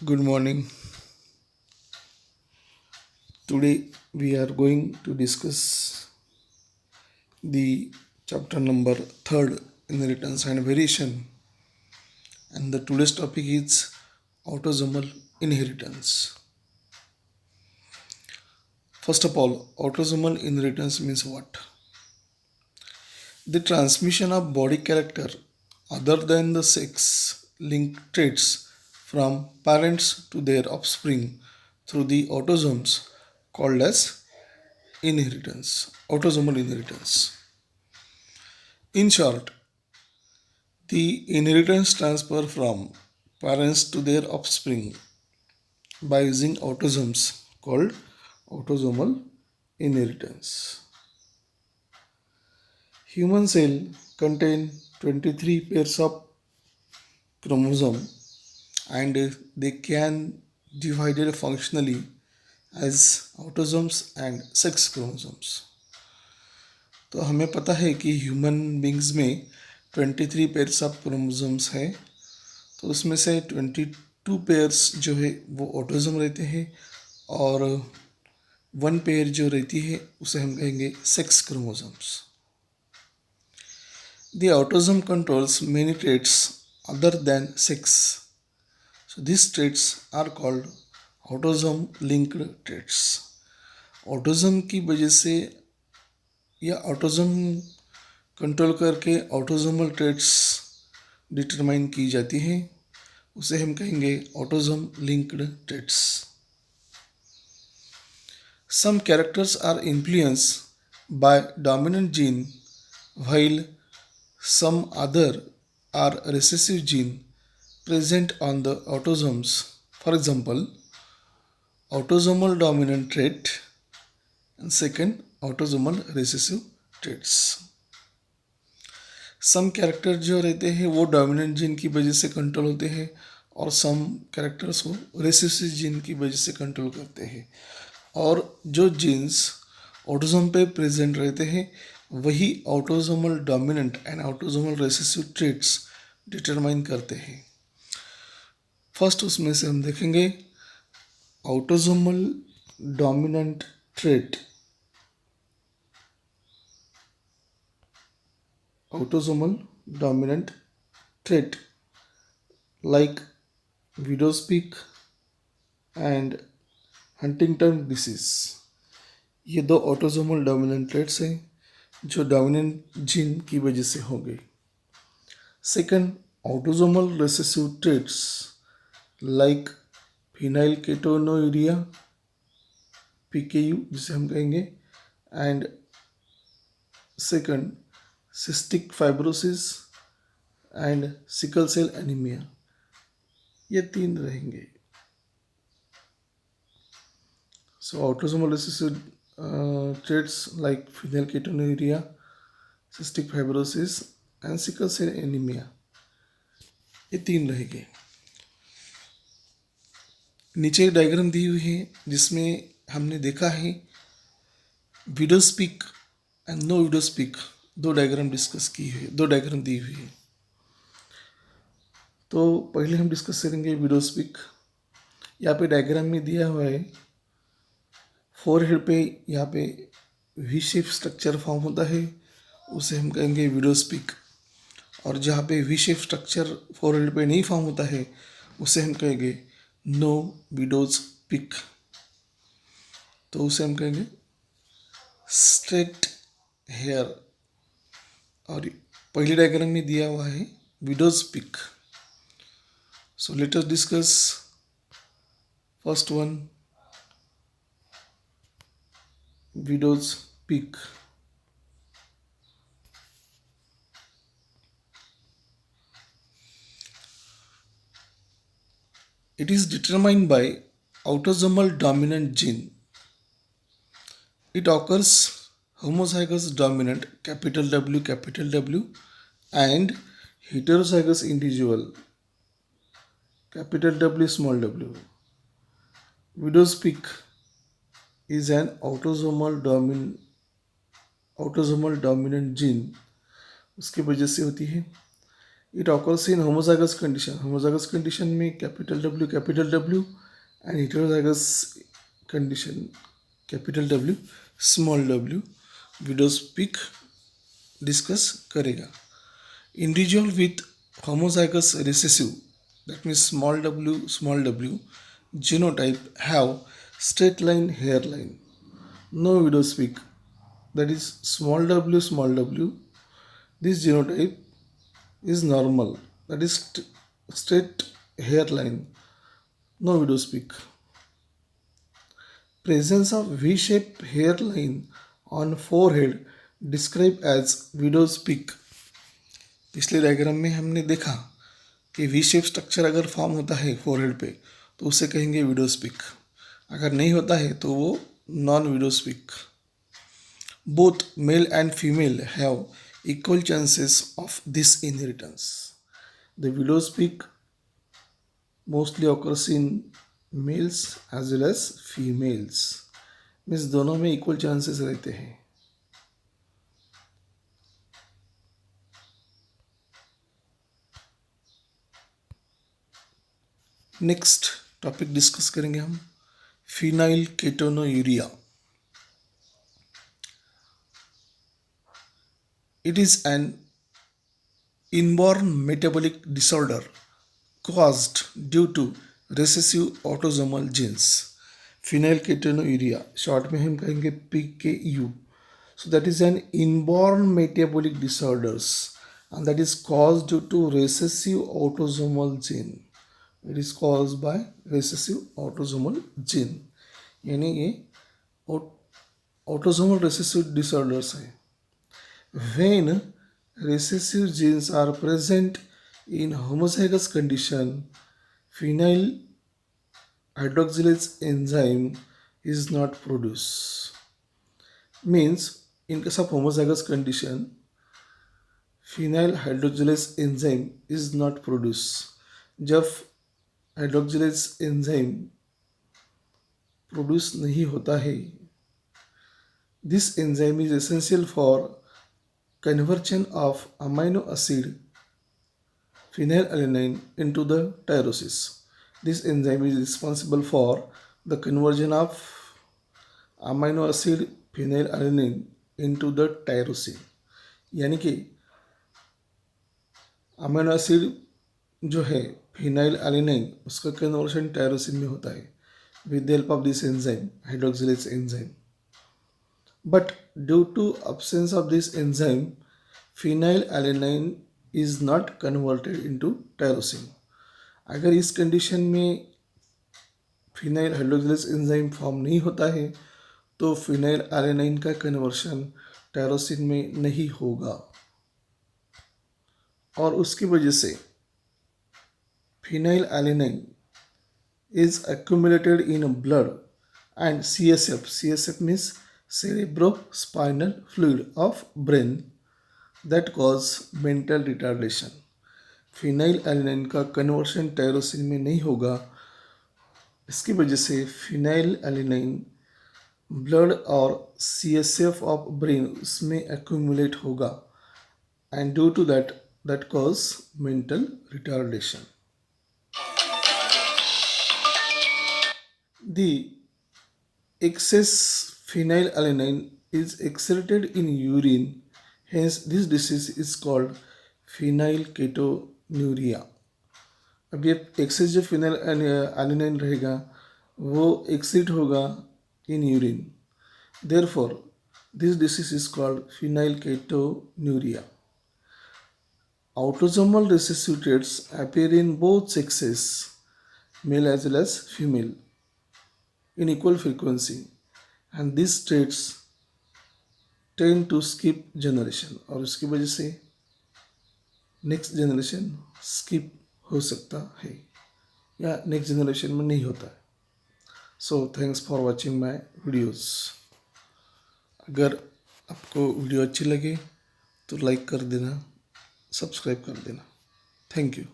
Good morning. Today we are going to discuss the chapter number 3rd, Inheritance and Variation, and the today's topic is autosomal inheritance. First of all, autosomal inheritance means what? The transmission of body character other than the sex linked traits from parents to their offspring through the autosomes called as autosomal inheritance. In short, the inheritance transfer from parents to their offspring by using autosomes called autosomal inheritance. Human cell contain 23 pairs of chromosome and they can divided functionally as autosomes and sex chromosomes. तो हमें पता है कि human beings में 23 pairs of chromosomes है, तो उसमें से 22 पेयर्स जो है वो ऑटोसोम रहते हैं और 1 पेयर जो रहती है उसे हम कहेंगे sex chromosomes. The autosome controls many traits other than sex. So these traits are called autosome linked traits. Autosome की वजह से या ऑटोसोम कंट्रोल करके ऑटोसोमल ट्रेट्स डिटरमाइन की जाती हैं, उसे हम कहेंगे autosome linked traits. Some characters are influenced by dominant gene while some other are recessive gene present on the autosomes. For example, autosomal dominant trait and second autosomal recessive traits. Some character जो रहते हैं वो dominant gene की वजह से control होते हैं और सम कैरेक्टर्स को रेसेसिव जीन की वजह से कंट्रोल करते हैं, और जो जीन्स ऑटोसोम पे प्रेजेंट रहते हैं वही autosomal dominant and autosomal recessive traits determine करते हैं. फर्स्ट उसमें से हम देखेंगे autosomal dominant trait. Autosomal dominant trait like widow's peak and Huntington disease, ये दो ऑटोसोमल डोमिनेंट ट्रेट्स हैं जो डोमिनेंट जीन की वजह से हो गई. Second, autosomal recessive traits like phenylketonuria PKU जिसे हम कहेंगे, and second cystic fibrosis and sickle cell anaemia, ये तीन रहेंगे. So autosomal recessive traits like phenylketonuria, cystic fibrosis and sickle cell anaemia, ये तीन रहेंगे. नीचे एक डायग्राम दी हुई है जिसमें हमने देखा है widow's peak and no widow's peak, दो डायग्राम डिस्कस की है, दो डायग्राम दी हुई है. तो पहले हम डिस्कस करेंगे विडोज पीक. यहाँ पे डायग्राम में दिया हुआ है फोरहेड पे यहाँ पे वी शेप स्ट्रक्चर फॉर्म होता है, उसे हम कहेंगे विडोज पीक, और जहाँ पे वी शेप स्ट्रक्चर फोरहेड पे नहीं फॉर्म होता है उसे हम कहेंगे नो विडोज पीक. तो उसे हम कहेंगे स्ट्रेट हेयर, और पहले डायग्राम में दिया हुआ है widow's peak. So let us discuss first one, widow's peak. It is determined by autosomal dominant gene. It occurs homozygous dominant capital W and heterozygous individual capital W small w. Widow's peak is an autosomal dominant gene, उसकी वजह से होती है. It occurs in homozygous condition. Homozygous condition में capital W, and heterozygous condition capital W small w. Widow's peak discuss करेगा. Individual with homozygous recessive, that means small w genotype have straight line hairline. No video speak, that is small w. This genotype is normal, that is straight hairline. No video speak. Presence of V-shaped hairline on forehead described as widow's peak. पिछले diagram में हमने देखा कि V shape structure अगर form होता है forehead पे तो उसे कहेंगे विडोज पिक. अगर नहीं होता है तो वो non widow's peak. Both male and female have equal chances of this inheritance. The widow's peak mostly occurs in males as well as females. Means दोनों में इक्वल चांसेस रहते हैं. नेक्स्ट टॉपिक डिस्कस करेंगे हम phenylketonuria. It is an inborn metabolic disorder caused due to recessive autosomal genes. Phenylketonuria short में हम कहेंगे PKU. So that is an inborn metabolic disorders and that is caused due to recessive autosomal gene. It is caused by recessive autosomal gene. यानी ये autosomal recessive disorders हैं. When recessive genes are present in homozygous condition, phenyl hydroxylase enzyme is not produced. Means in case of homozygous condition, phenyl hydroxylase enzyme is not produced. जब hydroxylase enzyme produce नहीं होता है, this enzyme is essential for conversion of amino acid phenylalanine into the tyrosis. This enzyme is responsible for the conversion of amino acid phenylalanine into the tyrosin. यानी कि amino acid जो है phenylalanine उसका conversion tyrosine में होता है with the help of this enzyme, hydroxylase enzyme. But due to absence of this enzyme, phenylalanine is not converted into tyrosin. अगर इस कंडीशन में फिनाइल हाइड्रोक्सिलेज एंजाइम फॉर्म नहीं होता है तो phenylalanine का कन्वर्शन टायरोसिन में नहीं होगा और उसकी वजह से phenylalanine is accumulated in blood and CSF means cerebrospinal fluid of brain that cause mental retardation. phenylalanine का कन्वर्शन टायरोसिन में नहीं होगा, इसकी वजह से phenylalanine ब्लड और CSF ऑफ ब्रेन उसमें accumulate होगा and due to that cause mental retardation. The excess phenylalanine is excreted in urine, hence this disease is called phenylketonuria. अब ये एक्सेस जो phenylalanine रहेगा वो एक्सिट होगा in urine. Therefore, this disease is called phenylketonuria. Autosomal recessive traits appear in both sexes, male as well as female, in equal frequency, and these traits tend to skip generation और उसकी वजह से next generation skip हो सकता है या next generation में नहीं होता है. So thanks for watching my videos. अगर आपको वीडियो अच्छी लगे तो लाइक कर देना, सब्सक्राइब कर देना. Thank you.